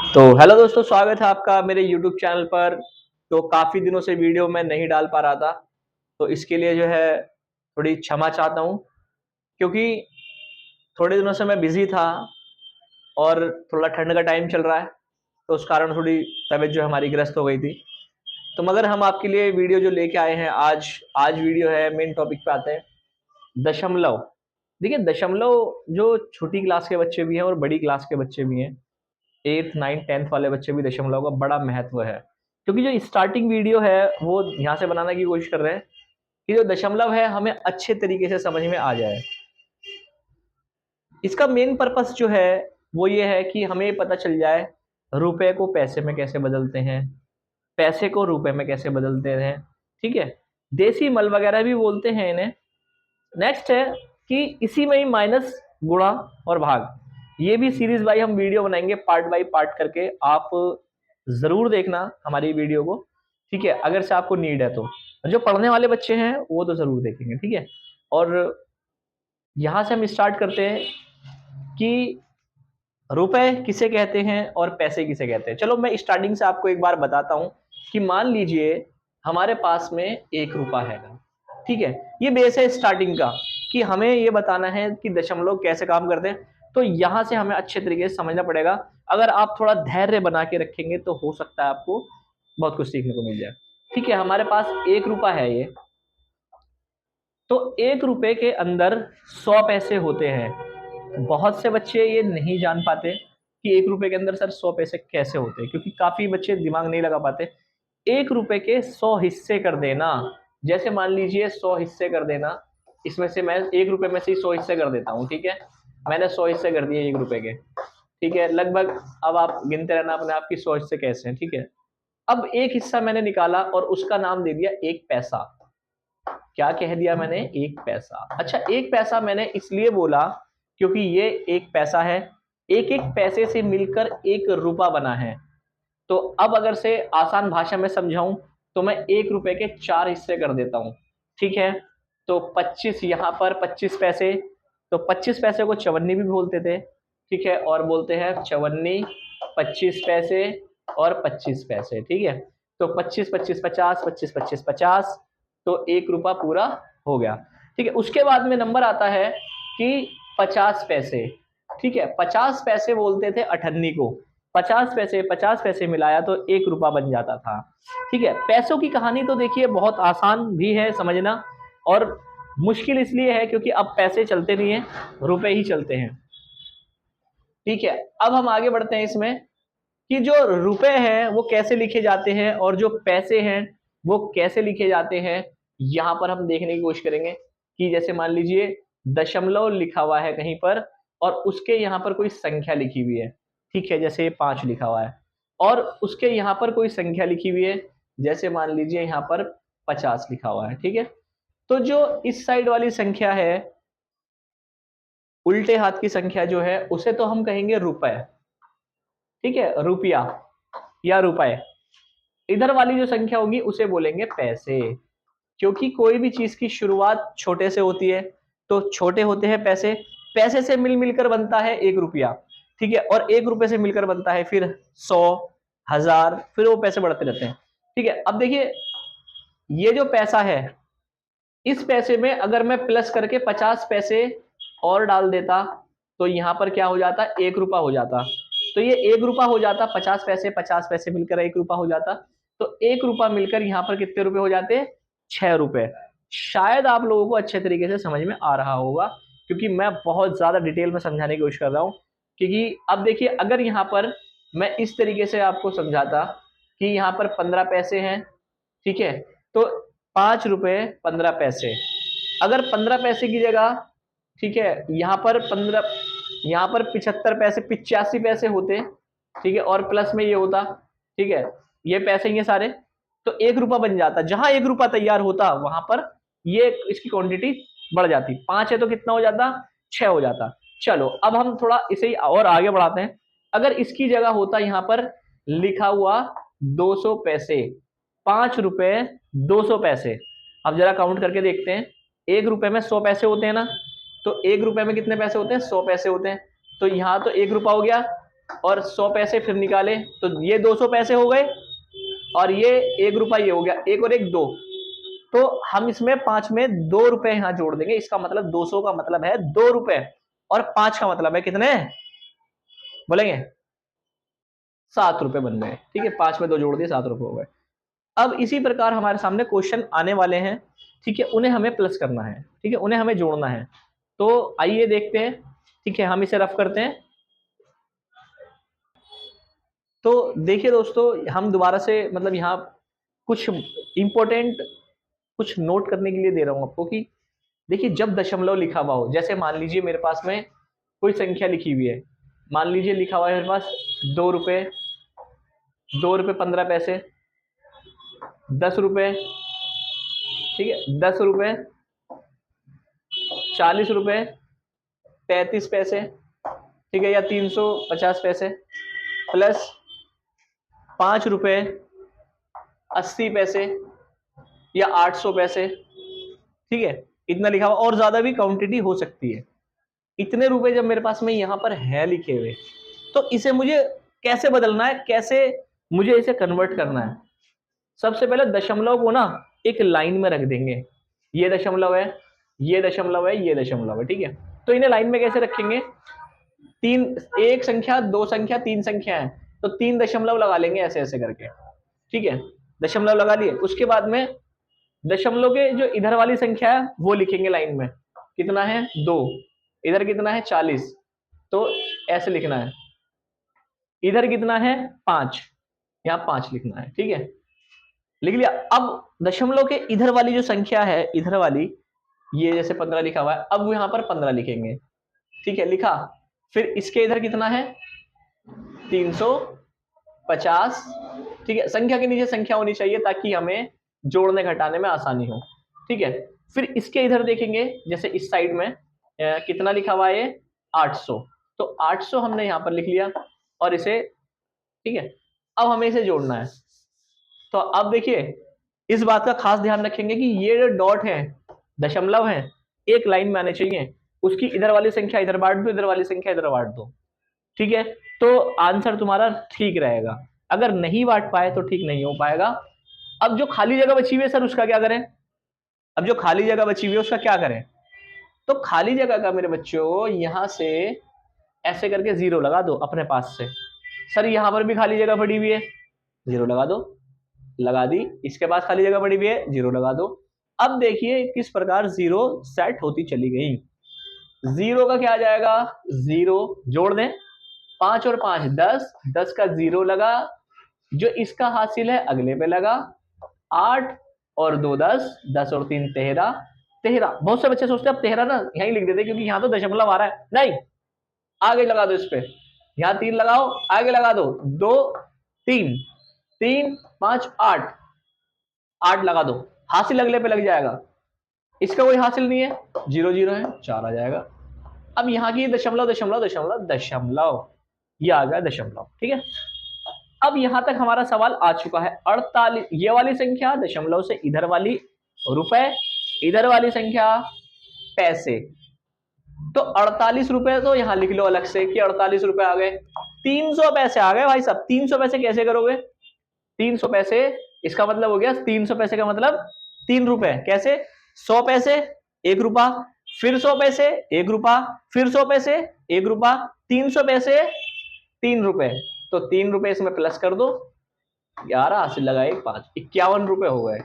तो हेलो दोस्तों, स्वागत है आपका मेरे यूट्यूब चैनल पर। तो काफ़ी दिनों से वीडियो मैं नहीं डाल पा रहा था, तो इसके लिए जो है थोड़ी क्षमा चाहता हूँ, क्योंकि थोड़े दिनों से मैं बिज़ी था और थोड़ा ठंड का टाइम चल रहा है, तो उस कारण थोड़ी तबीयत जो है हमारी ग्रस्त हो गई थी। तो मगर हम आपके लिए वीडियो जो लेके आए हैं आज आज वीडियो है, मेन टॉपिक पे आते हैं, दशमलव। देखिए, दशमलव जो छोटी क्लास के बच्चे भी हैं और बड़ी क्लास के बच्चे भी हैं, 8th 9th 10th वाले बच्चे भी दशमलव का बड़ा महत्व है, क्योंकि जो स्टार्टिंग वीडियो है वो यहाँ से बनाने की कोशिश कर रहे हैं कि जो दशमलव है हमें अच्छे तरीके से समझ में आ जाए। इसका मेन पर्पस जो है वो ये है कि हमें पता चल जाए रुपए को पैसे में कैसे बदलते हैं, पैसे को रुपए में कैसे बदलते हैं। ठीक है, देसी मल वगैरह भी बोलते हैं इन्हें। नेक्स्ट है कि इसी में ही माइनस, गुणा और भाग, ये भी सीरीज बाई हम वीडियो बनाएंगे, पार्ट बाई पार्ट करके। आप जरूर देखना हमारी वीडियो को, ठीक है, अगर से आपको नीड है तो। जो पढ़ने वाले बच्चे हैं वो तो जरूर देखेंगे, ठीक है। और यहाँ से हम स्टार्ट करते हैं कि रुपए किसे कहते हैं और पैसे किसे कहते हैं। चलो मैं स्टार्टिंग से आपको एक बार बताता हूं कि मान लीजिए हमारे पास में 1 रुपया है, ठीक है। ये बेस है स्टार्टिंग का कि हमें ये बताना है कि दशमलव कैसे काम करते हैं। तो यहां से हमें अच्छे तरीके से समझना पड़ेगा। अगर आप थोड़ा धैर्य बना के रखेंगे तो हो सकता है आपको बहुत कुछ सीखने को मिल जाए। ठीक है, हमारे पास 1 रुपया है ये। तो 1 रुपए के अंदर 100 पैसे होते हैं। बहुत से बच्चे ये नहीं जान पाते कि 1 रुपए के अंदर सर 100 पैसे कैसे होते हैं, क्योंकि काफी बच्चे दिमाग नहीं लगा पाते। 1 रुपए के 100 हिस्से कर देना, जैसे मान लीजिए 100 हिस्से कर देना, इसमें से मैं 1 रुपए में से ही 100 हिस्से कर देता हूँ, ठीक है। मैंने 100 हिस्से कर दिए 1 रुपए के, ठीक है, लगभग। अब आप गिनते रहना अपने आप की 100 हिस्से कैसे हैं, ठीक है। अब एक हिस्सा मैंने निकाला और उसका नाम दे दिया 1 पैसा। क्या कह दिया मैंने? 1 पैसा। अच्छा, 1 पैसा मैंने इसलिए बोला क्योंकि ये 1 पैसा है। एक एक पैसे से मिलकर 1 रुपया बना है। तो अब अगर से आसान भाषा में समझाऊं तो मैं 1 रुपए के 4 हिस्से कर देता हूं, ठीक है। तो 25 यहां पर 25 पैसे। तो 25 पैसे को चवन्नी भी बोलते थे, ठीक है, और बोलते हैं चवन्नी, 25 पैसे और 25 पैसे, ठीक है। तो 25 25 50, 25 25 50, तो 1 रुपया पूरा हो गया, ठीक है। उसके बाद में नंबर आता है कि 50 पैसे, ठीक है। 50 पैसे बोलते थे अठन्नी को। 50 पैसे 50 पैसे मिलाया तो 1 रुपया बन जाता था, ठीक है। पैसों की कहानी तो देखिए बहुत आसान भी है समझना, और मुश्किल इसलिए है क्योंकि अब पैसे चलते नहीं है, रुपए ही चलते हैं, ठीक है। अब हम आगे बढ़ते हैं इसमें कि जो रुपए हैं वो कैसे लिखे जाते हैं और जो पैसे हैं वो कैसे लिखे जाते हैं। यहां पर हम देखने की कोशिश करेंगे कि जैसे मान लीजिए दशमलव लिखा हुआ है कहीं पर और उसके यहां पर कोई संख्या लिखी हुई है, ठीक है, जैसे 5 लिखा हुआ है, और उसके यहां पर कोई संख्या लिखी हुई है, जैसे मान लीजिए यहां पर 50 लिखा हुआ है, ठीक है। तो जो इस साइड वाली संख्या है, उल्टे हाथ की संख्या जो है, उसे तो हम कहेंगे रुपए, ठीक है, रुपया या रुपए। इधर वाली जो संख्या होगी उसे बोलेंगे पैसे, क्योंकि कोई भी चीज की शुरुआत छोटे से होती है, तो छोटे होते हैं पैसे। पैसे से मिल मिलकर बनता है 1 रुपया, ठीक है, और 1 रुपए से मिलकर बनता है फिर 100, 1000, फिर वो पैसे बढ़ते रहते हैं, ठीक है। अब देखिए, ये जो पैसा है, इस पैसे में अगर मैं प्लस करके 50 पैसे और डाल देता तो यहां पर क्या हो जाता? 1 रुपया हो जाता। तो ये 1 रुपया हो जाता, 50 पैसे मिलकर 1 रुपया हो जाता। तो 1 रुपया मिलकर यहां पर कितने रुपए हो जाते? 6 रुपए। शायद आप लोगों को अच्छे तरीके से समझ में आ रहा होगा, क्योंकि मैं बहुत ज्यादा डिटेल में समझाने की कोशिश कर रहा हूं। क्योंकि अब देखिए, अगर यहां पर मैं इस तरीके से आपको समझाता कि यहां पर 15 पैसे हैं, ठीक है, तो 5 रुपए 15 पैसे। अगर 15 पैसे की जगह, ठीक है, यहाँ पर 15, यहाँ पर 75 पैसे, 85 पैसे होते, ठीक है, और प्लस में ये होता, ठीक है, ये पैसे ये सारे, तो 1 रुपया बन जाता। जहां 1 रुपया तैयार होता वहां पर ये इसकी क्वांटिटी बढ़ जाती। 5 है तो कितना हो जाता? 6 हो जाता। चलो अब हम थोड़ा इसे और आगे बढ़ाते हैं। अगर इसकी जगह होता यहाँ पर लिखा हुआ 200 पैसे, 5 रुपए 200 पैसे। अब जरा काउंट करके देखते हैं, 1 रुपए में 100 पैसे होते हैं ना, तो 1 रुपए में कितने पैसे होते हैं? 100 पैसे होते हैं। तो यहाँ तो 1 रुपया हो गया, और 100 पैसे फिर निकाले तो ये 200 पैसे हो गए, और ये 1 रुपया ये हो गया, 1 और 1 2। तो हम इसमें 5 में 2 रुपए यहां जोड़ देंगे, इसका मतलब 200 का मतलब है 2 रुपए, और 5 का मतलब है कितने बोलेंगे, 7 रुपए बन गए। ठीक है, 5 में 2 जोड़ दिए, 7 रुपए हो गए। अब इसी प्रकार हमारे सामने क्वेश्चन आने वाले हैं, ठीक है, उन्हें हमें प्लस करना है, ठीक है, उन्हें हमें जोड़ना है। तो आइए देखते हैं, ठीक है, हम इसे रफ करते हैं। तो देखिए दोस्तों, हम दोबारा से मतलब यहाँ कुछ इंपॉर्टेंट कुछ नोट करने के लिए दे रहा हूं आपको कि देखिए, जब दशमलव लिखा हुआ हो, जैसे मान लीजिए मेरे पास में कोई संख्या लिखी हुई है, मान लीजिए लिखा हुआ है मेरे पास 2 रुपए, 2 रुपए 15 पैसे, 10 रुपए, ठीक है, 10 रुपए, 40 रुपए, 35 पैसे, ठीक है, या 350 पैसे, प्लस 5 रुपए, 80 पैसे, या 800 पैसे, ठीक है, इतना लिखा हुआ, और ज्यादा भी क्वांटिटी हो सकती है। इतने रुपए जब मेरे पास में यहां पर है लिखे हुए, तो इसे मुझे कैसे बदलना है, कैसे मुझे इसे कन्वर्ट करना है। सबसे पहले दशमलव को ना एक लाइन में रख देंगे, ये दशमलव है, ये दशमलव है, ये दशमलव है, ठीक है। तो इन्हें लाइन में कैसे रखेंगे, तीन, एक संख्या, दो संख्या, तीन संख्या है, तो 3 दशमलव लगा लेंगे ऐसे ऐसे करके, ठीक है, दशमलव लगा लिए। उसके बाद में दशमलव के जो इधर वाली संख्या है वो लिखेंगे लाइन में, कितना है 2, इधर कितना है 40, तो ऐसे लिखना है, इधर कितना है 5, यहाँ 5 लिखना है, ठीक है, लिख लिया। अब दशमलव के इधर वाली जो संख्या है, इधर वाली, ये जैसे 15 लिखा हुआ है, अब यहाँ पर 15 लिखेंगे, ठीक है, लिखा। फिर इसके इधर कितना है 350, ठीक है, संख्या के नीचे संख्या होनी चाहिए ताकि हमें जोड़ने घटाने में आसानी हो, ठीक है। फिर इसके इधर देखेंगे, जैसे इस साइड में कितना लिखा हुआ है 800, तो 800 हमने यहां पर लिख लिया, और इसे, ठीक है, अब हमें इसे जोड़ना है। तो अब देखिए, इस बात का खास ध्यान रखेंगे कि ये जो डॉट है, दशमलव है, एक लाइन में आने चाहिए, उसकी इधर वाली संख्या इधर बांट दो, इधर वाली संख्या इधर बांट दो, ठीक है, तो आंसर तुम्हारा ठीक रहेगा। अगर नहीं बांट पाए तो ठीक नहीं हो पाएगा। अब जो खाली जगह बची हुई है सर, उसका क्या करें, अब जो खाली जगह बची हुई है उसका क्या करें, तो खाली जगह का मेरे बच्चों यहां से ऐसे करके 0 लगा दो अपने पास से। सर यहां पर भी खाली जगह पड़ी हुई है, 0 लगा दो, लगा दी। इसके पास खाली जगह पड़ी हुई है, 0 लगा दो। अब देखिए किस प्रकार 0 सेट होती चली गई। 0 का क्या आ जाएगा, 0 जोड़ दें, 5 और 5 10, 10 का 0 लगा, जो इसका हासिल है अगले पे लगा, 8 और 2 10, 10 और 3 13, 13। बहुत से बच्चे सोचते हैं अब 13 ना यहीं लिख देते क्योंकि यहाँ तो दशमलव आ रहा है, नहीं, आगे लगा दो, इस पे यहाँ 3 लगाओ, आगे लगा दो, 2 3, 3 5 8, 8 लगा दो, हासिल अगले पे लग जाएगा। इसका कोई हासिल नहीं है, 0 0 है, 4 आ जाएगा। अब यहाँ की दशमलव दशमलव दशमलव दशमलव, ये आ गया दशमलव, ठीक है। अब यहां तक हमारा सवाल आ चुका है। 48, ये वाली संख्या दशमलव से इधर वाली रुपए, इधर वाली संख्या पैसे, तो 48 रुपए तो यहां लिख लो अलग से कि 48 रुपए आ गए। 300 पैसे आ गए भाई साहब। 300 पैसे कैसे करोगे, 300 पैसे, इसका मतलब हो गया 300 पैसे का मतलब 3 रुपए, कैसे, 100 पैसे 1 रुपया, फिर 100 पैसे 1 रुपया, फिर 100 पैसे 1 रुपया, 300 पैसे 3 रुपए, तो 3 रुपए इसमें प्लस कर दो, 11 हासिल लगाए 5, 51 रुपए हो गए,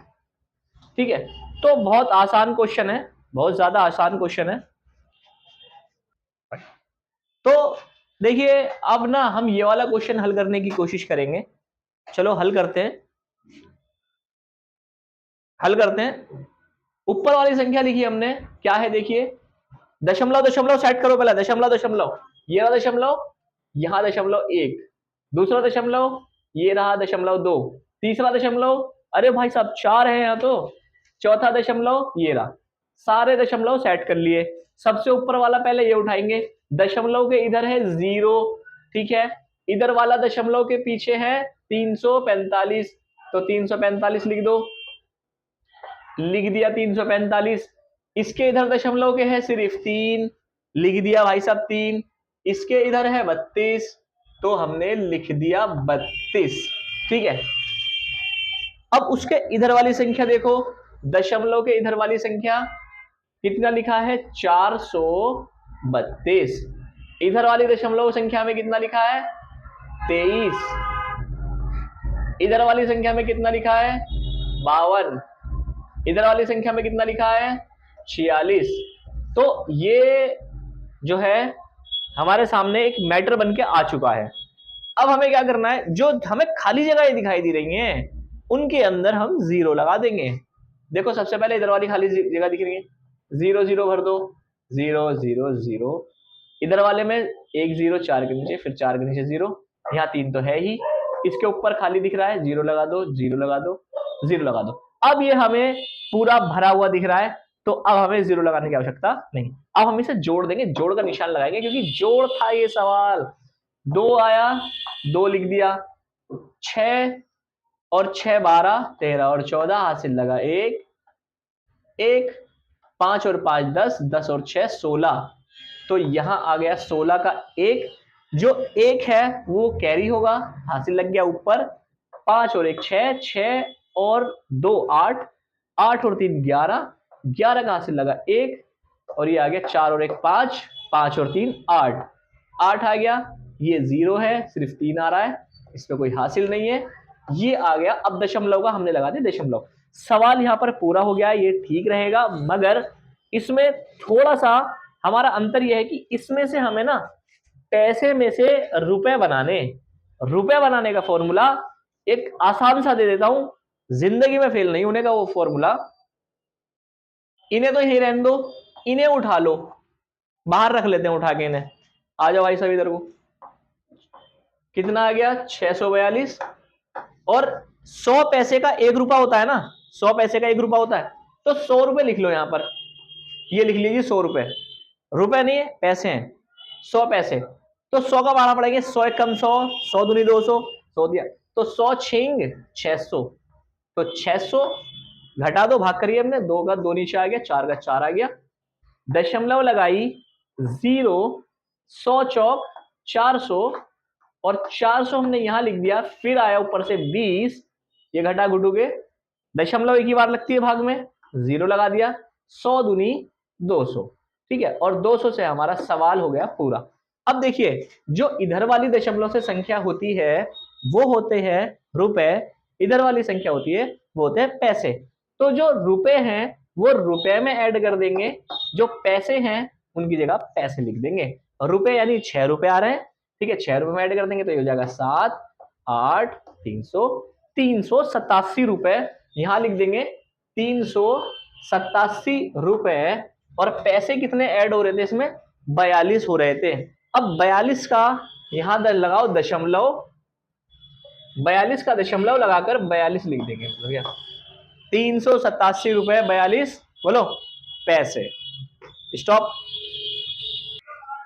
ठीक है। तो बहुत आसान क्वेश्चन है, बहुत ज्यादा आसान क्वेश्चन है। तो देखिए अब ना हम ये वाला क्वेश्चन हल करने की कोशिश करेंगे। चलो हल करते हैं, हल करते हैं। ऊपर वाली संख्या लिखी हमने, क्या है देखिए, दशमलव दशमलव सेट करो पहले, दशमलव दशमलव, ये रहा दशमलव, यहां दशमलव 1, दूसरा दशमलव, ये रहा दशमलव 2, तीसरा दशमलव, अरे भाई साहब 4 है यहाँ तो, चौथा दशमलव ये रहा, सारे दशमलव सेट कर लिए। सबसे ऊपर वाला पहले ये उठाएंगे, दशमलव के इधर है 0, ठीक है, इधर वाला दशमलव के पीछे है 345, तो 345 लिख दो, लिख दिया 345। इसके इधर दशमलव के है सिर्फ 3, लिख दिया भाई साहब 3। इसके इधर है 32, तो हमने लिख दिया 32। ठीक है, अब उसके इधर वाली संख्या देखो, दशमलव के इधर वाली संख्या कितना लिखा है, 432। इधर वाली दशमलव संख्या में कितना लिखा है, 23। इधर वाली संख्या में कितना लिखा है, 52। इधर वाली संख्या में कितना लिखा है, 46। तो ये जो है हमारे सामने एक मैटर बन के आ चुका है। अब हमें क्या करना है, जो हमें खाली जगह दिखाई दे रही हैं उनके अंदर हम जीरो लगा देंगे। देखो सबसे पहले इधर वाली खाली जगह दिख रही है, 0 0 भर दो, 0 0 0। इधर वाले में एक 0 4 के नीचे, फिर 4 के नीचे 0, यहाँ 3 तो है ही। इसके ऊपर खाली दिख रहा है, 0 लगा दो, 0 लगा दो, 0 लगा दो। अब ये हमें पूरा भरा हुआ दिख रहा है, तो अब हमें 0 लगाने की आवश्यकता नहीं। अब हम इसे जोड़ देंगे, जोड़ का निशान लगाएंगे, क्योंकि जोड़ था ये सवाल। 2 आया, 2 लिख दिया, 6 और 6 12, 13 और 14 हासिल लगा 1 1, 5 और 5 10, 10 और 6 16। तो यहां आ गया 16 का 1, जो 1 है वो कैरी होगा, हासिल लग गया ऊपर। 5 और 1 6, 6 और 2 8, 8 और 3 11, 11 का हासिल लगा 1, और ये आ गया 4 और 1 5, 5 और 3 8, 8 आ गया। ये 0 है, सिर्फ 3 आ रहा है, इसमें कोई हासिल नहीं है। ये आ गया। अब दशमलव का हमने लगा दिया दशमलव। सवाल यहां पर पूरा हो गया, ये ठीक रहेगा, मगर इसमें थोड़ा सा हमारा अंतर यह है कि इसमें से हमें ना पैसे में से रुपए बनाने का फॉर्मूला एक आसान सा दे देता हूं, जिंदगी में फेल नहीं होने का वो फॉर्मूला। इन्हें तो यही रहने दो, इन्हें उठा लो, बाहर रख लेते हैं उठा के इन्हें। आ जाओ भाई सब इधर को। कितना आ गया, 642। और 100 पैसे का 1 रुपया होता है ना, 100 पैसे का 1 रुपया होता है, तो 100 रुपए लिख लो यहां पर। ये लिख लीजिए 100 रुपए, रुपए नहीं है पैसे हैं, 100 पैसे। तो 100 का भाड़ा पड़ेगा, 100 एक कम 100, 100 दूनी 200, 100 दिया, तो 100 छिंग 600। तो 600 घटा दो, भाग करिए हमने, 2 का 2 नीचे आ गया, 4 का 4 आ गया। दशमलव लगाई, 0, 100 चौक 400, और 400 हमने यहां लिख दिया। फिर आया ऊपर से 20, ये घटा घुटू के, दशमलव एक ही बार लगती है भाग में, 0 लगा दिया, 100 दूनी 200। ठीक है, और 200 से हमारा सवाल हो गया पूरा। अब देखिए, जो इधर वाली दशमलव से संख्या होती है वो होते हैं रुपए, इधर वाली संख्या होती है वो होते हैं पैसे। तो जो रुपए हैं वो रुपए में ऐड कर देंगे, जो पैसे हैं उनकी जगह पैसे लिख देंगे। रुपए यानी 6 रुपए आ रहे हैं, ठीक है, 6 रुपए में ऐड कर देंगे तो ये हो जाएगा 7 8 300, 387 रुपए यहां लिख देंगे, 387 रुपए। और पैसे कितने ऐड हो रहे थे इसमें, 42 हो रहे थे। अब 42 का यहां लगाओ दशमलव, 42 का दशमलव लगाकर 42 लिख देंगे, भैया 387 रुपए 42 बोलो पैसे। स्टॉप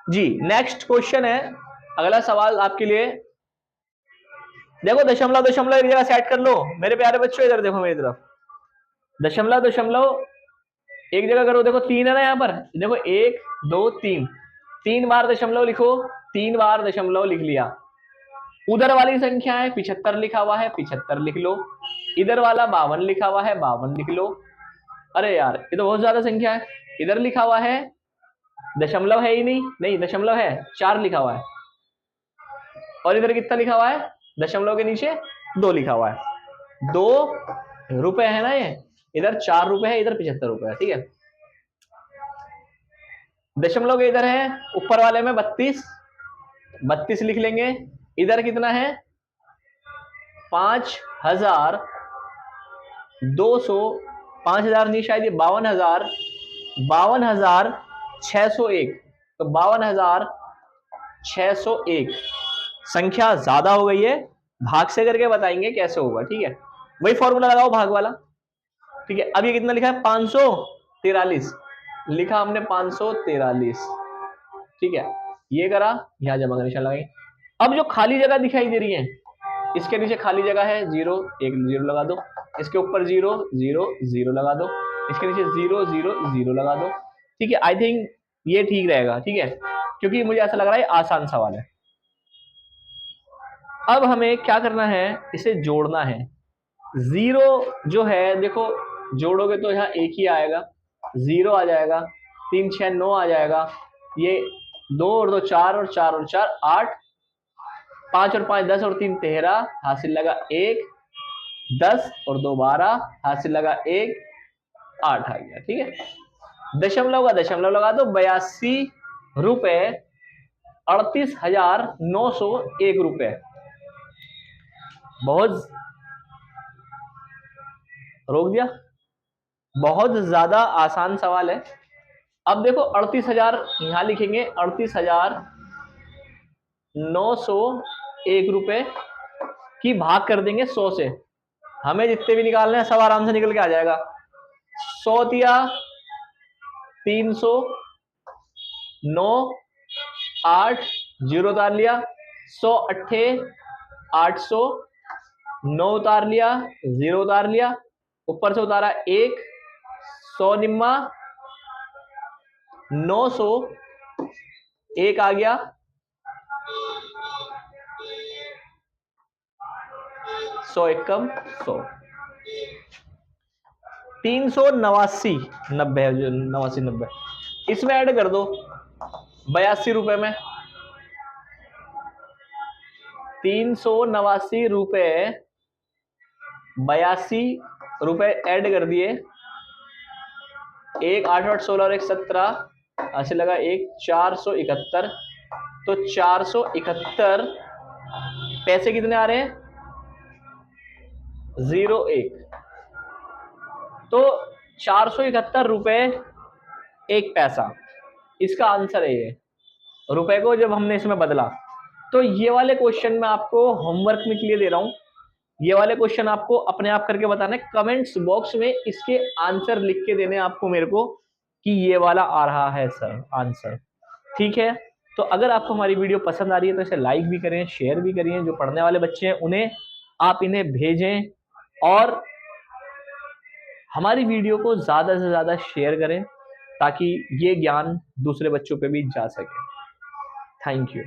जी। नेक्स्ट क्वेश्चन है, अगला सवाल आपके लिए। देखो दशमलव दशमलव एक जगह सेट कर लो मेरे प्यारे बच्चों, इधर देखो मेरी तरफ। दशमलव दशमलव एक जगह करो, देखो 3 है ना यहाँ पर, देखो 1 2 3, 3 बार दशमलव लिखो, 3 बार दशमलव लिख लिया। उधर वाली संख्या है 75 लिखा हुआ है, 75 लिख लो। इधर वाला 52 लिखा हुआ है, 52 लिख लो। अरे यार ये तो बहुत ज्यादा संख्या है। इधर लिखा हुआ है, दशमलव है ही नहीं, नहीं दशमलव है, 4 लिखा हुआ है। और इधर कितना लिखा हुआ है, दशमलव के नीचे 2 लिखा हुआ है। 2 रुपए है ना ये, इधर 4 रुपए है, इधर 75 रुपए है। ठीक है, दशमलव के इधर है ऊपर वाले में 32, 32 लिख लेंगे। इधर कितना है, 5200, 5000 नहीं शायद, ये 52,000, 52,601। तो 52,601 संख्या ज्यादा हो गई है, भाग से करके बताएंगे कैसे होगा। ठीक है, वही फॉर्मूला लगाओ भाग वाला। ठीक है, अब ये कितना लिखा है, 543 लिखा हमने, 543। ठीक है, ये करा, यहां जमा का निशान लगाएंगे। अब जो खाली जगह दिखाई दे रही है, इसके नीचे खाली जगह है 0, एक 0 लगा दो। इसके ऊपर 0 0 0 लगा दो। इसके नीचे 0 0 0 लगा दो। ठीक है, आई थिंक ये ठीक रहेगा। ठीक है, क्योंकि मुझे ऐसा लग रहा है आसान सवाल है। अब हमें क्या करना है, इसे जोड़ना है। 0 जो है देखो, जोड़ोगे तो यहाँ एक ही आएगा, 0 आ जाएगा, 3 6 9 आ जाएगा, ये 2 और 2 4 और 4 और 4 8, 5 और 5 10 और 3 13, हासिल लगा 1, 10 और 2 12, हासिल लगा 1, 8 आ गया। ठीक है, दशमलव का दशमलव लगा दो, 82 रुपए 38,901 रुपए। बहुत रोक दिया, बहुत ज्यादा आसान सवाल है। अब देखो 38,000 यहां लिखेंगे, 38,901 रुपए की भाग कर देंगे 100 से, हमें जितने भी निकालने हैं सब आराम से निकल के आ जाएगा। 100 दिया 300, 9 8 जीरो उतार लिया, 100 अट्ठे 800, 9 उतार लिया, 0 उतार लिया, ऊपर से उतारा 1, 100 निम्मा, 900, 1 आ गया, 100 एक कम 100, 389 90, 89 90 इसमें ऐड कर दो 82 रुपए में, 389 रुपए 82 रुपए ऐड कर दिए, 1 8 8 16 और 1 17, ऐसे लगा 1 471। तो 471 पैसे कितने आ रहे हैं, 01। तो 471 रुपए 1 पैसा, इसका आंसर है ये। रुपए को जब हमने इसमें बदला, तो ये वाले क्वेश्चन मैं आपको होमवर्क में के लिए दे रहा हूं, ये वाले क्वेश्चन आपको अपने आप करके बताना है, कमेंट्स बॉक्स में इसके आंसर लिख के देने आपको मेरे को कि ये वाला आ रहा है सर आंसर। ठीक है, तो अगर आपको हमारी वीडियो पसंद आ रही है तो इसे लाइक भी करें, शेयर भी करिए, जो पढ़ने वाले बच्चे हैं उन्हें आप इन्हें भेजें, और हमारी वीडियो को ज्यादा से ज्यादा शेयर करें ताकि ये ज्ञान दूसरे बच्चों पे भी जा सके। Thank you.